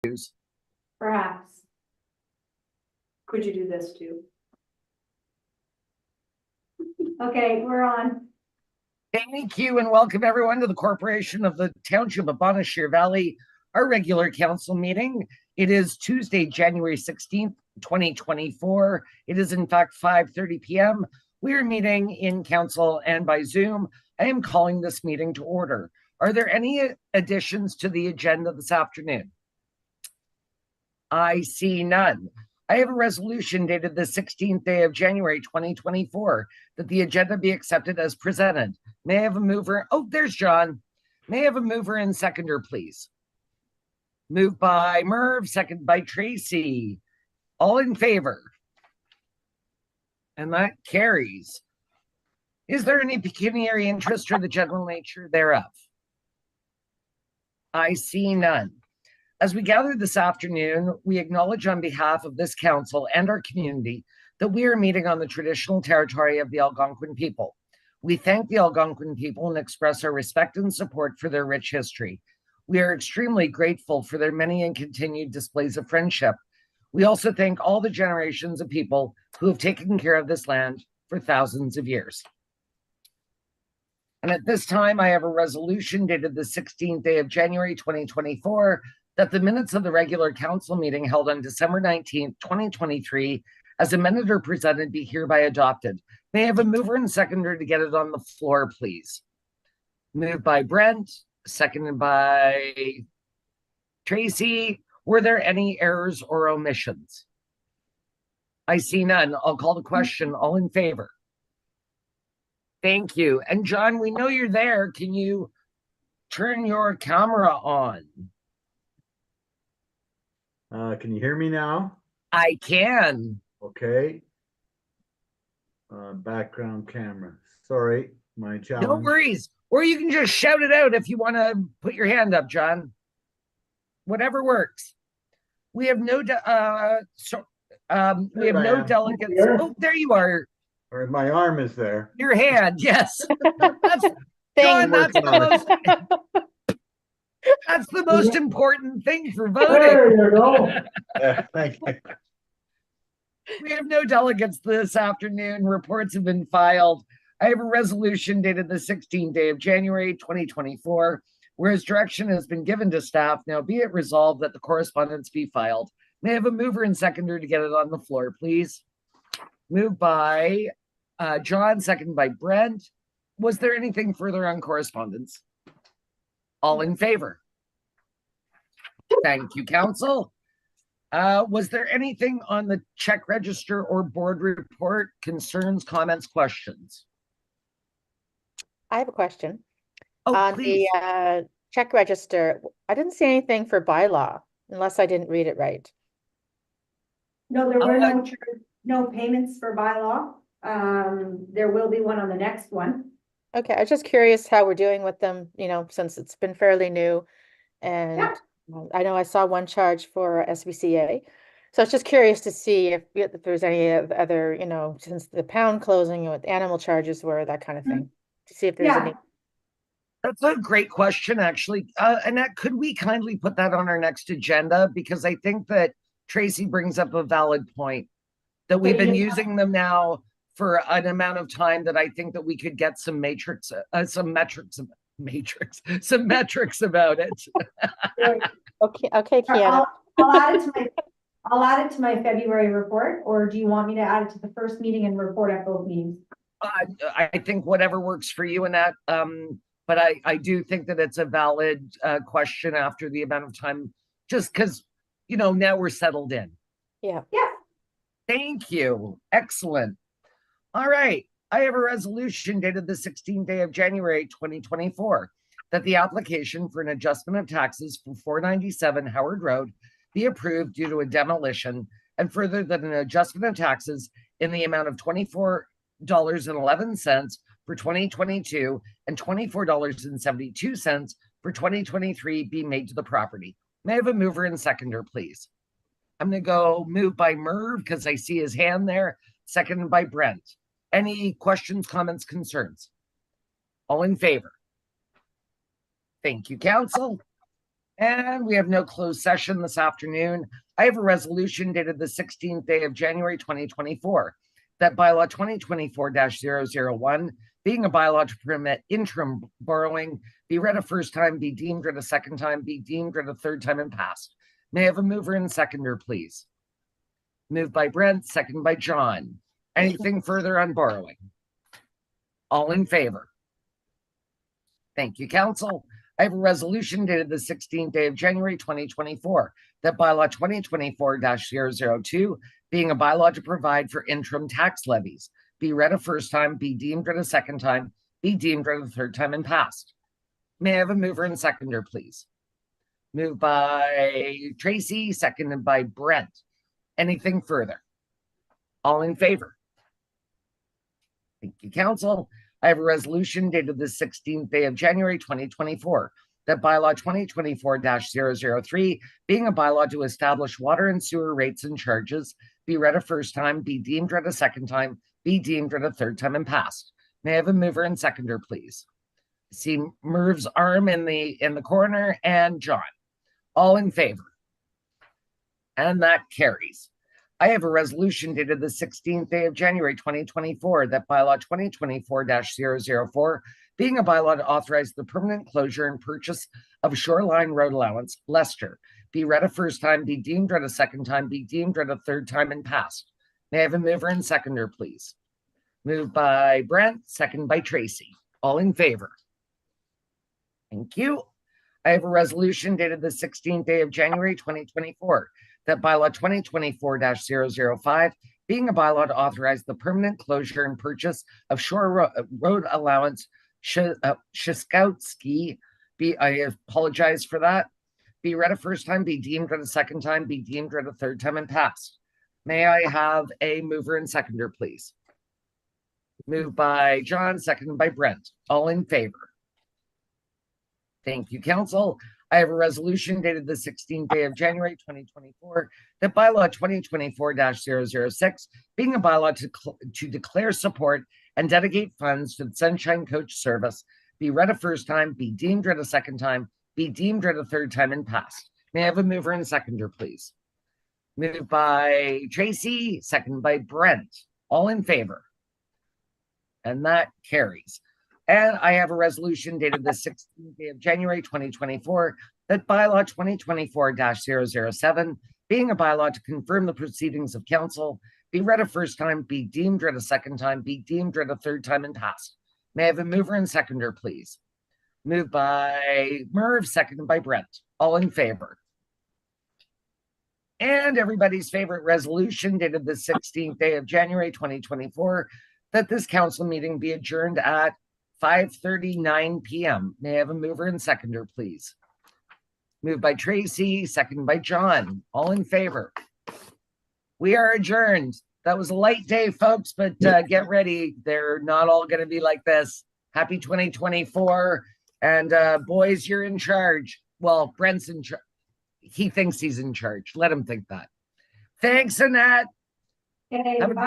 use? Perhaps. Could you do this too? Okay, we're on. Thank you and welcome everyone to the Corporation of the Township of Bonnechere Valley, our regular council meeting. It is Tuesday, January 16th, 2024. It is in fact 5:30 p.m. We are meeting in council and by Zoom. I am calling this meeting to order. Are there any additions to the agenda this afternoon? I see none. I have a resolution dated the 16th day of January 2024 that the agenda be accepted as presented. May I have a mover? Oh, there's John. May I have a mover and seconder, please? Moved by Merv, second by Tracy. All in favor? And that carries. Is there any pecuniary interest or the general nature thereof? I see none. As we gather this afternoon, we acknowledge on behalf of this council and our community that we are meeting on the traditional territory of the Algonquin people. We thank the Algonquin people and express our respect and support for their rich history. We are extremely grateful for their many and continued displays of friendship. We also thank all the generations of people who have taken care of this land for thousands of years. And at this time, I have a resolution dated the 16th day of January 2024 that the minutes of the regular council meeting held on December 19th, 2023, as amended or presented, be hereby adopted. May I have a mover and seconder to get it on the floor, please? Moved by Brent, seconded by Tracy. Were there any errors or omissions? I see none. I'll call the question. All in favor? Thank you. And John, we know you're there. Can you turn your camera on? Can you hear me now? I can. Okay. Background camera. Sorry, my challenge. No worries. Or you can just shout it out if you want to put your hand up, John. Whatever works. We have no delegates. Oh, there you are. Or my arm is there. Your hand, yes. That's, John, that's the most important thing for voting. There you go. Thank you. We have no delegates this afternoon. Reports have been filed. I have a resolution dated the 16th day of January 2024, whereas direction has been given to staff. Now be it resolved that the correspondence be filed. May I have a mover and seconder to get it on the floor, please? Moved by John, seconded by Brent. Was there anything further on correspondence? All in favor? Thank you, council. Was there anything on the check register or board report? Concerns, comments, questions? I have a question. Oh, On please. the check register, I didn't see anything for bylaw, unless I didn't read it right. No, there were no payments for bylaw. There will be one on the next one. Okay, I was just curious how we're doing with them, since it's been fairly new. And Yeah. I know I saw one charge for SVCA. So I was just curious to see if there's any other, since the pound closing and what animal charges were, that kind of thing. To see if there's any. That's a great question, actually. Annette, could we kindly put that on our next agenda? Because I think that Tracy brings up a valid point, that we've been using them now for an amount of time that I think that we could get some metrics about it. Okay, Kiana. I'll add it to my February report, or do you want me to add it to the first meeting and report at both meetings? I think whatever works for you in that. But I do think that it's a valid question after the amount of time, just because, now we're settled in. Yeah. Thank you. Excellent. All right. I have a resolution dated the 16th day of January 2024 that the application for an adjustment of taxes for 497 Howard Road be approved due to a demolition, and further that an adjustment of taxes in the amount of $24.11 for 2022 and $24.72 for 2023 be made to the property. May I have a mover and seconder, please? I'm going to go moved by Merv because I see his hand there, seconded by Brent. Any questions, comments, concerns? All in favor? Thank you, council. And we have no closed session this afternoon. I have a resolution dated the 16th day of January 2024 that bylaw 2024-001, being a bylaw to permit interim borrowing, be read a first time, be deemed read a second time, be deemed read a third time, and passed. May I have a mover and seconder, please? Moved by Brent, second by John. Anything further on borrowing? All in favor? Thank you, council. I have a resolution dated the 16th day of January 2024 that bylaw 2024-002, being a bylaw to provide for interim tax levies, be read a first time, be deemed read a second time, be deemed read a third time, and passed. May I have a mover and seconder, please? Moved by Tracy, seconded by Brent. Anything further? All in favor? Thank you, council. I have a resolution dated the 16th day of January 2024 that bylaw 2024-003, being a bylaw to establish water and sewer rates and charges, be read a first time, be deemed read a second time, be deemed read a third time, and passed. May I have a mover and seconder, please? See Merv's arm in the corner, and John. All in favor? And that carries. I have a resolution dated the 16th day of January 2024 that bylaw 2024-004, being a bylaw to authorize the permanent closure and purchase of Shoreline Road Allowance, Leicester, be read a first time, be deemed read a second time, be deemed read a third time, and passed. May I have a mover and seconder, please? Moved by Brent, second by Tracy. All in favor? Thank you. I have a resolution dated the 16th day of January 2024 that bylaw 2024-005, being a bylaw to authorize the permanent closure and purchase of road allowance, Sheskowski, I apologize for that, be read a first time, be deemed read a second time, be deemed read a third time, and passed. May I have a mover and seconder, please? Moved by John, seconded by Brent. All in favor? Thank you, council. I have a resolution dated the 16th day of January 2024 that bylaw 2024-006, being a bylaw to declare support and dedicate funds to the Sunshine Coach service, be read a first time, be deemed read a second time, be deemed read a third time, and passed. May I have a mover and seconder, please? Moved by Tracy, seconded by Brent. All in favor? And that carries. And I have a resolution dated the 16th day of January 2024 that bylaw 2024-007, being a bylaw to confirm the proceedings of council, be read a first time, be deemed read a second time, be deemed read a third time, and passed. May I have a mover and seconder, please? Moved by Merv, seconded by Brent. All in favor? And everybody's favorite resolution dated the 16th day of January 2024 that this council meeting be adjourned at 5:39 p.m. May I have a mover and seconder, please? Moved by Tracy, seconded by John. All in favor? We are adjourned. That was a light day, folks, but get ready. They're not all going to be like this. Happy 2024. And boys, you're in charge. Well, Brent's in charge. He thinks he's in charge. Let him think that. Thanks, Annette. Okay, Have a bye.